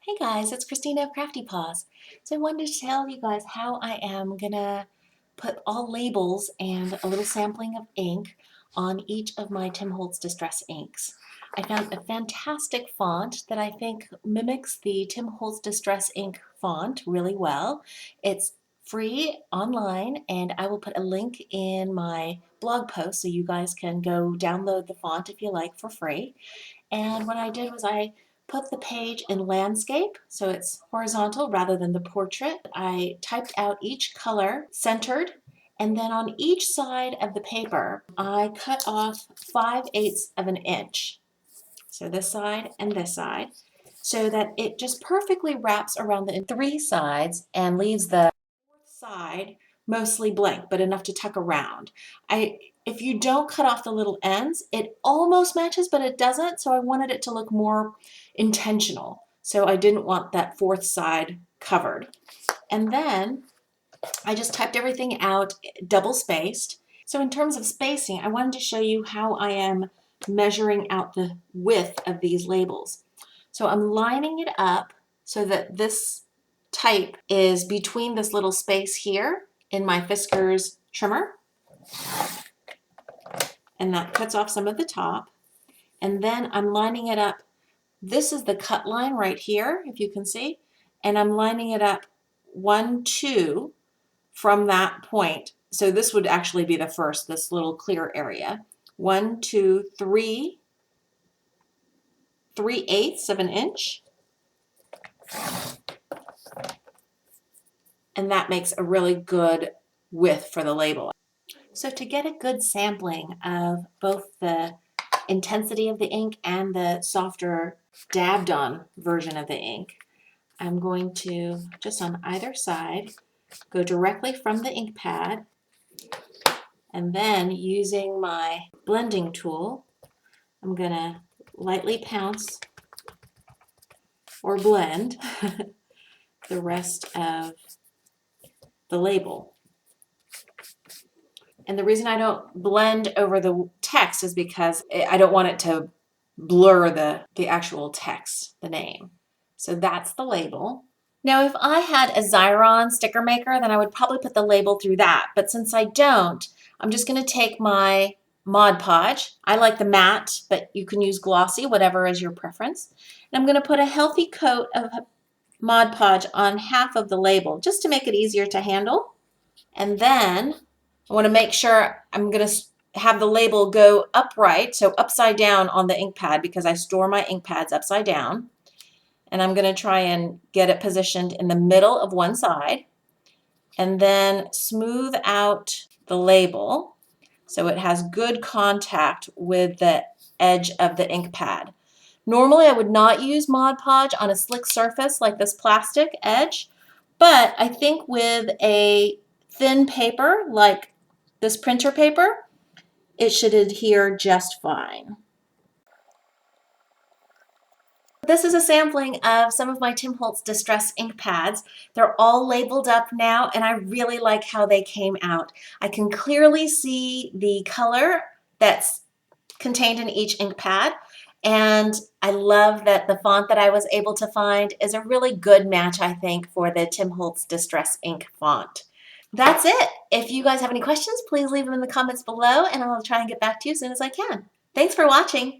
Hey guys, it's Christina of CraftyPaws. So I wanted to tell you guys how I am gonna put all labels and a little sampling of ink on each of my Tim Holtz Distress inks. I found a fantastic font that I think mimics the Tim Holtz Distress ink font really well. It's free online, and I will put a link in my blog post so you guys can go download the font if you like for free. And what I did was I put the page in landscape, so it's horizontal rather than the portrait. I typed out each color centered, and then on each side of the paper, I cut off 5/8 of an inch. So this side and this side, so that it just perfectly wraps around the three sides and leaves the fourth side mostly blank, but enough to tuck around. If you don't cut off the little ends, it almost matches, but it doesn't, so I wanted it to look more intentional. So I didn't want that fourth side covered. And then I just typed everything out double spaced. So in terms of spacing, I wanted to show you how I am measuring out the width of these labels. So I'm lining it up so that this type is between this little space here in my Fiskars trimmer, and that cuts off some of the top. And then I'm lining it up. This is the cut line right here, if you can see, and I'm lining it up 1, 2 from that point. So this would actually be the first, this little clear area. 1, 2, 3, 3/8 of an inch. And that makes a really good width for the label. So to get a good sampling of both the intensity of the ink and the softer dabbed on version of the ink, I'm going to, just on either side, go directly from the ink pad, and then using my blending tool, I'm gonna lightly pounce or blend the rest of the label. And the reason I don't blend over the text is because I don't want it to blur the actual text, the name. So that's the label. Now, if I had a Xyron sticker maker, then I would probably put the label through that. But since I don't, I'm just going to take my Mod Podge. I like the matte, but you can use glossy, whatever is your preference. And I'm going to put a healthy coat of Mod Podge on half of the label, just to make it easier to handle. And then I want to make sure I'm going to have the label go upright, so upside down on the ink pad, because I store my ink pads upside down. And I'm going to try and get it positioned in the middle of one side, and then smooth out the label so it has good contact with the edge of the ink pad. Normally I would not use Mod Podge on a slick surface like this plastic edge, but I think with a thin paper like this printer paper, it should adhere just fine. This is a sampling of some of my Tim Holtz Distress ink pads. They're all labeled up now, and I really like how they came out. I can clearly see the color that's contained in each ink pad, and I love that the font that I was able to find is a really good match, I think, for the Tim Holtz Distress ink font. That's it. If you guys have any questions, please leave them in the comments below, and I'll try and get back to you as soon as I can. Thanks for watching.